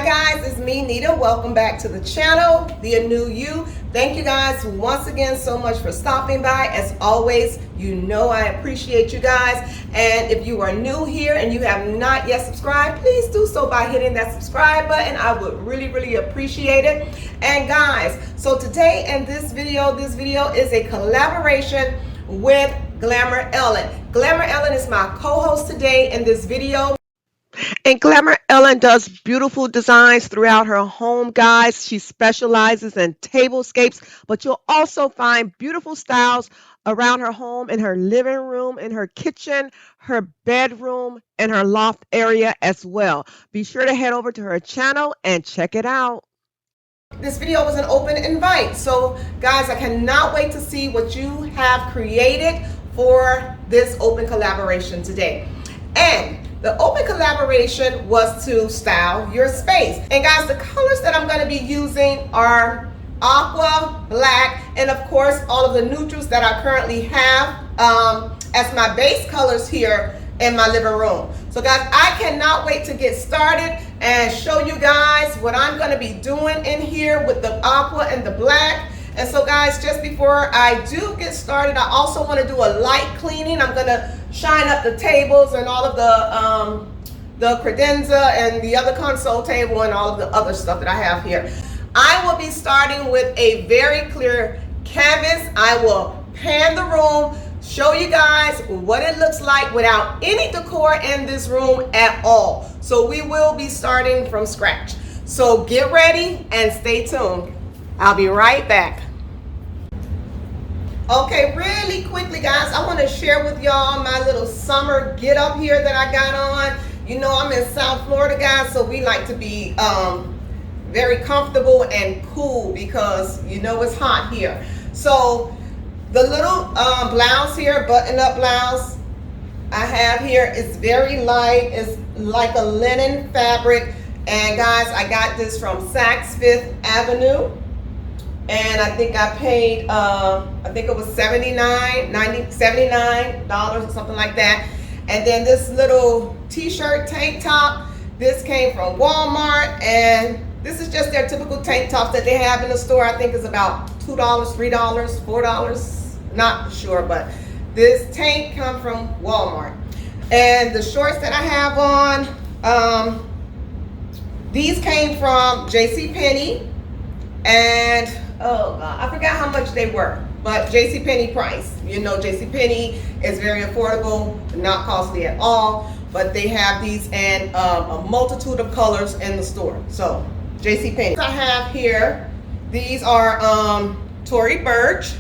guys, it's me, Nita. Welcome back to the channel, the new you. Thank you guys once again so much for stopping by. As always, you know I appreciate you guys. And if you are new here and you have not yet subscribed, please do so by hitting that subscribe button. I would really appreciate it. And guys, so today in this video is a collaboration with Glamour Ellen. Glamour Ellen is my co-host today in this video. And Glamour Ellen does beautiful designs throughout her home, guys. She specializes in tablescapes, but you'll also find beautiful styles around her home, in her living room, in her kitchen, her bedroom, and her loft area as well. Be sure to head over to her channel and check it out. This video was an open invite, so guys, I cannot wait to see what you have created for this open collaboration today. And the open collaboration was to style your space. And guys, the colors that I'm going to be using are aqua, black, and of course all of the neutrals that I currently have as my base colors here in my living room. So guys, I cannot wait to get started and show you guys what I'm going to be doing in here with the aqua and the black. And so guys, just before I do get started, I also want to do a light cleaning. I'm going to shine up the tables and all of the credenza and the other console table and all of the other stuff that I have here. I will be starting with a very clear canvas. I will pan the room, show you guys what it looks like without any decor in this room at all. So we will be starting from scratch. So get ready and stay tuned. I'll be right back. Okay, really quickly guys, I want to share with y'all my little summer get up here that I got on. You know, I'm in South Florida, guys, so we like to be very comfortable and cool because you know it's hot here. So the little blouse here, button up blouse I have here is very light. It's like a linen fabric. And guys, I got this from Saks Fifth Avenue. And I think I paid, I think it was $79 or something like that. And then this little t-shirt tank top, this came from Walmart. And this is just their typical tank tops that they have in the store. I think it's about $2, $3, $4, not sure. But this tank comes from Walmart. And the shorts that I have on, these came from JCPenney. And oh God, I forgot how much they were, but JCPenney price. You know, JCPenney is very affordable, not costly at all, but they have these in a multitude of colors in the store. So JCPenney. I have here, these are Tory Burch,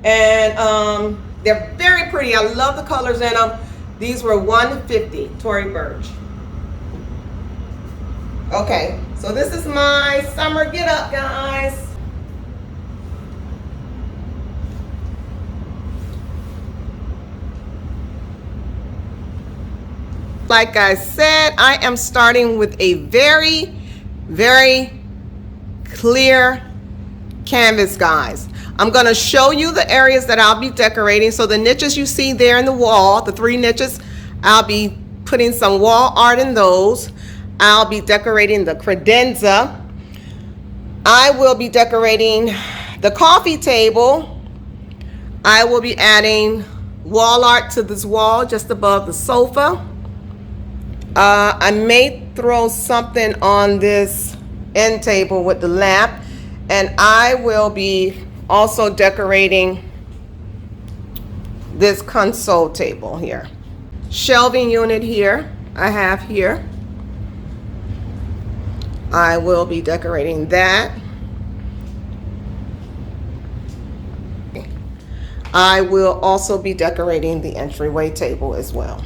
and they're very pretty. I love the colors in them. These were $150, Tory Burch. Okay, so this is my summer get up, guys. Like I said, I am starting with a very clear canvas, guys. I'm going to show you the areas that I'll be decorating. So the niches you see there in the wall, the 3 niches, I'll be putting some wall art in those. I'll be decorating the credenza. I will be decorating the coffee table. I will be adding wall art to this wall just above the sofa. I may throw something on this end table with the lamp, and I will be also decorating this console table here. Shelving unit here, I have here. I will be decorating that. I will also be decorating the entryway table as well.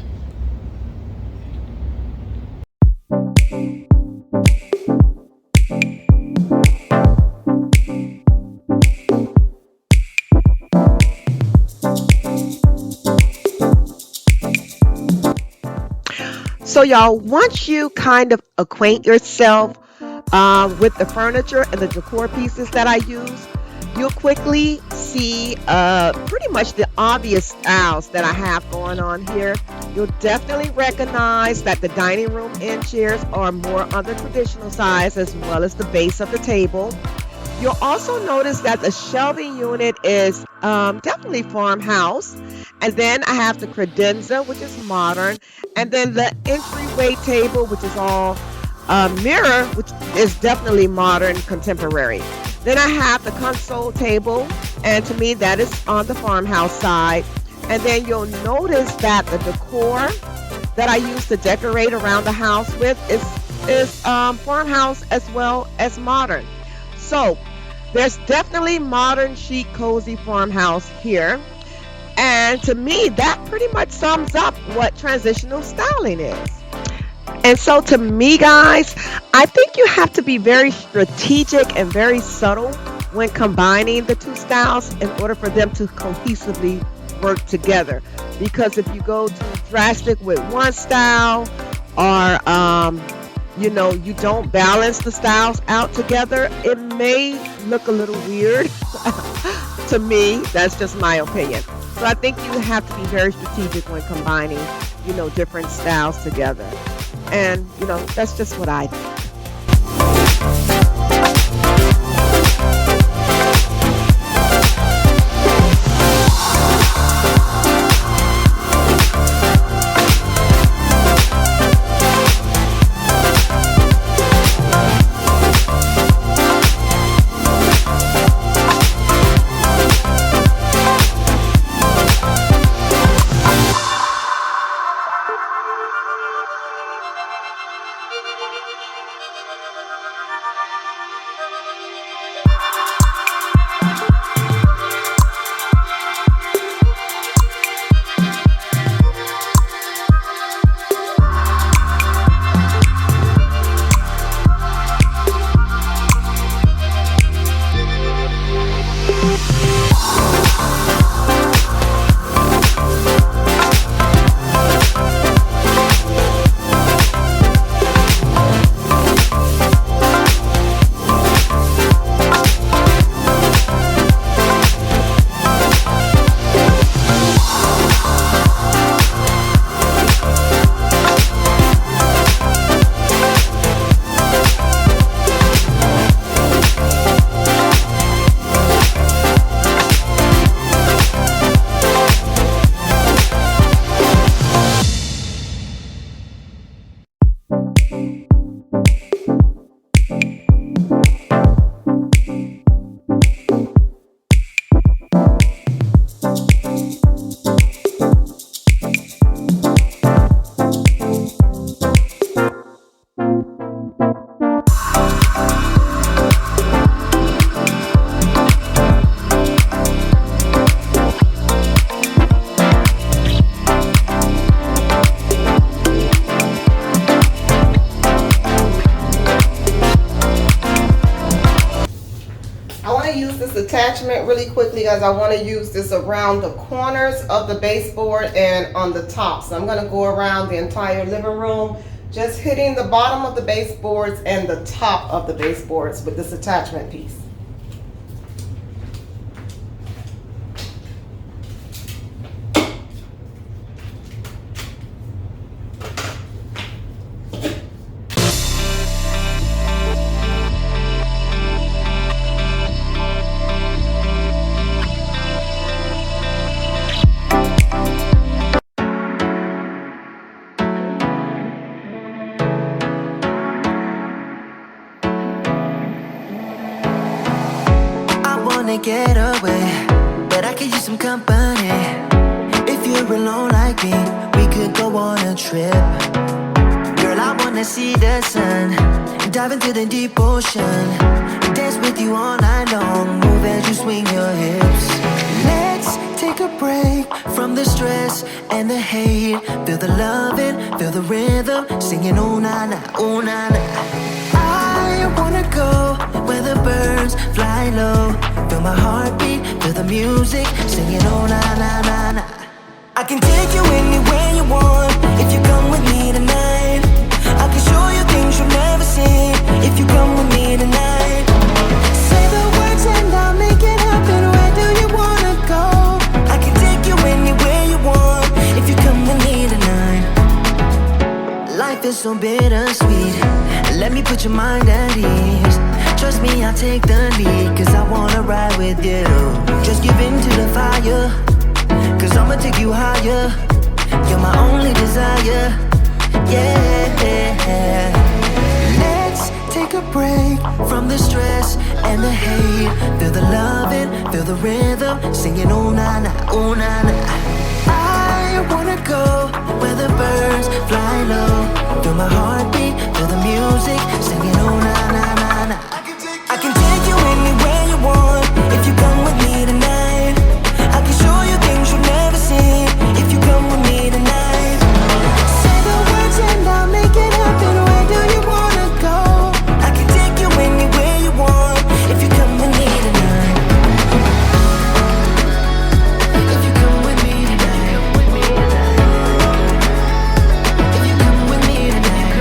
So y'all, once you kind of acquaint yourself with the furniture and the decor pieces that I use, you'll quickly see pretty much the obvious styles that I have going on here. You'll definitely recognize that the dining room end chairs are more on the traditional size, as well as the base of the table. You'll also notice that the shelving unit is definitely farmhouse. And then I have the credenza, which is modern. And then the entryway table, which is all mirror, which is definitely modern, contemporary. Then I have the console table, and to me that is on the farmhouse side. And then you'll notice that the decor that I use to decorate around the house with is farmhouse as well as modern. So there's definitely modern, chic, cozy farmhouse here. And to me, that pretty much sums up what transitional styling is. And so to me, guys, I think you have to be very strategic and very subtle when combining the two styles in order for them to cohesively work together. Because if you go too drastic with one style, or you don't balance the styles out together, it may look a little weird. To me, that's just my opinion. So I think you have to be very strategic when combining, different styles together. And, that's just what I think. Attachment really quickly, guys. I want to use this around the corners of the baseboard and on the top. So I'm going to go around the entire living room, just hitting the bottom of the baseboards and the top of the baseboards with this attachment piece. Get away, but I could use some company. If you're alone like me, we could go on a trip. Girl, I wanna see the sun, dive into the deep ocean, dance with you all night long, move as you swing your hips. Let's take a break from the stress and the hate. Feel the loving, feel the rhythm, singing oh na na, oh na na. I wanna go where the birds fly low. Feel my heartbeat, feel the music, singing oh na na na na. I can take you anywhere you want, if you come with me tonight. I can show you things you've never seen, if you come with me tonight. Say the words and I'll make it happen. so bittersweet. Let me put your mind at ease. Trust me, I'll take the lead, cause I wanna ride with you. Just give in to the fire, cause I'ma take you higher. You're my only desire, yeah. Let's take a break from the stress and the hate. Feel the loving, feel the rhythm, singing oh na na, oh na na. I wanna go where the birds fly low. Feel my heartbeat, feel the music, singing oh na na na na. I can take you anywhere you want if you come with me tonight. I can show you things you've never seen if you come with me tonight. Say the words and I'll make it happen. Where do you wanna go? I can take you anywhere you want if you come with me tonight. If you come with me tonight. If you come with me tonight.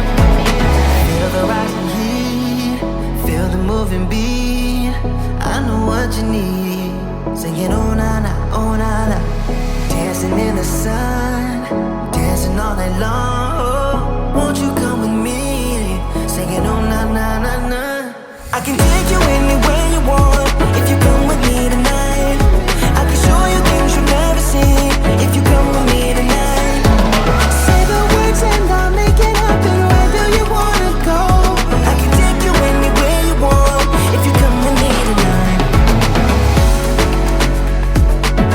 Feel the rising heat, feel the moving beat. I know what you need. Singing oh na na, oh na na. Dancing in the sun, dancing all night long. Won't you come with me? Singing oh na na na na. I can take you anywhere you want if you come with me tonight. I can show you things you've never seen if you come with me tonight. Say the words and I'll make it happen. Where do you wanna go? I can take you anywhere you want if you come with me tonight.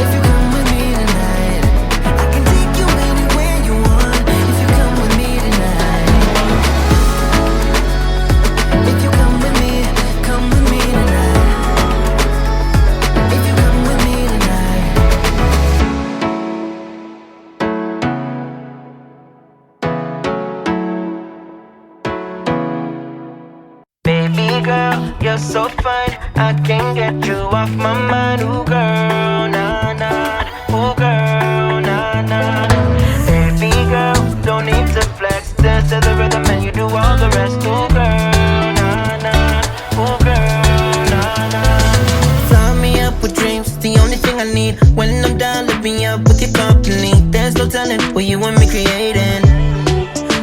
If you come with me tonight, I can take you anywhere you want. If you come with me tonight, if you come with me tonight. If you come with me tonight. Baby girl, you're so fine. I can't get you off my mind. Ooh girl, nah nah. Ooh girl, nah nah. Baby girl, don't need to flex. Dance to the rhythm and you do all the rest. Ooh girl, nah nah. Ooh girl, nah nah. Fly me up with dreams, the only thing I need. When I'm down, lift me up with your company. There's no telling what you and me creating.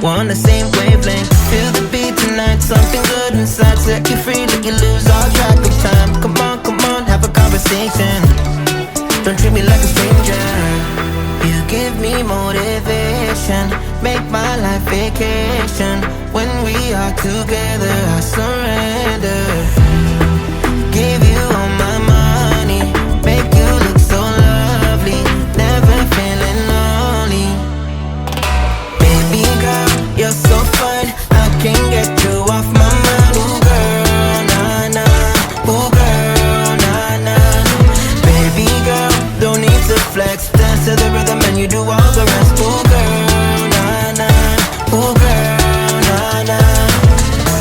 We're on the same wavelength. Feel the beat tonight, something good inside. Set you free, let you lose all track of time. Come on, have a conversation. Don't treat me like a stranger. You give me motivation, make my life vacation. When we are together, I surrender. Give you all my money, make you look so lovely. Never feeling lonely. Baby girl, you're so fine. I can't get you off my mind. Ooh girl, nah nah. Ooh girl, nah nah. Baby girl, don't need to flex. Dance to the rhythm and you do all the rest. Ooh girl, nah nah. Ooh girl, nah nah.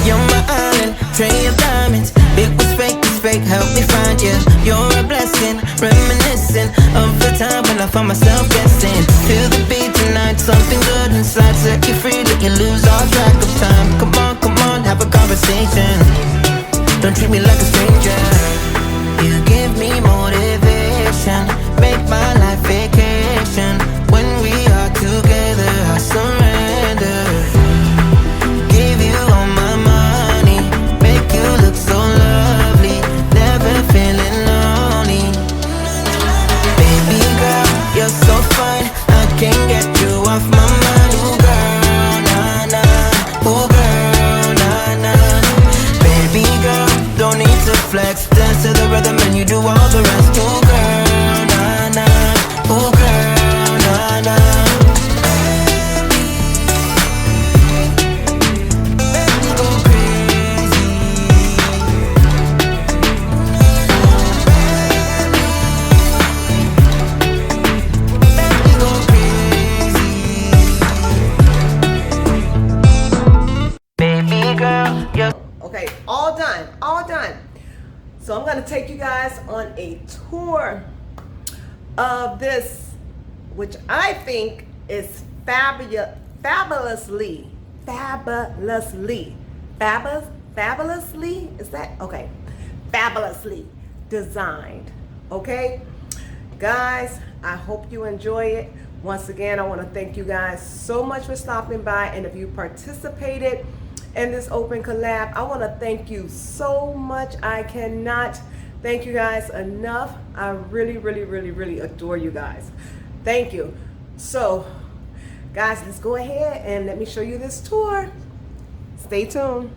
You're my island, tray of diamonds. It was fake, it's fake, help me find you. You're a blessing, reminiscing of the time when I found myself guessing. Feel the beat tonight, something good inside. Set you free, let you lose all track of time. Come on, have a conversation. Don't treat me like a stranger. You give me motivation, make my life vacation. When we are together, I surrender. Give you all my money, make you look so lovely. Never feeling lonely. Baby girl, you're so fine. I can't get you off my mind. Ooh girl, nah nah. Ooh girl, nah nah. Baby girl, don't need to flex. Dance to the rhythm and you do all the rest. Ooh girl, nah nah. Ooh girl, nah nah. Make me go crazy. Make me go crazy. Baby girl, you're Okay, all done, all done. So I'm gonna take you guys on a tour of this, which I think is fabulously, is that okay? Fabulously designed. Okay, guys, I hope you enjoy it. Once again, I want to thank you guys so much for stopping by, and if you participated in this open collab, I want to thank you so much. I cannot thank you guys enough. I really, really, really, really adore you guys. Thank you. So, guys, let's go ahead and let me show you this tour. Stay tuned.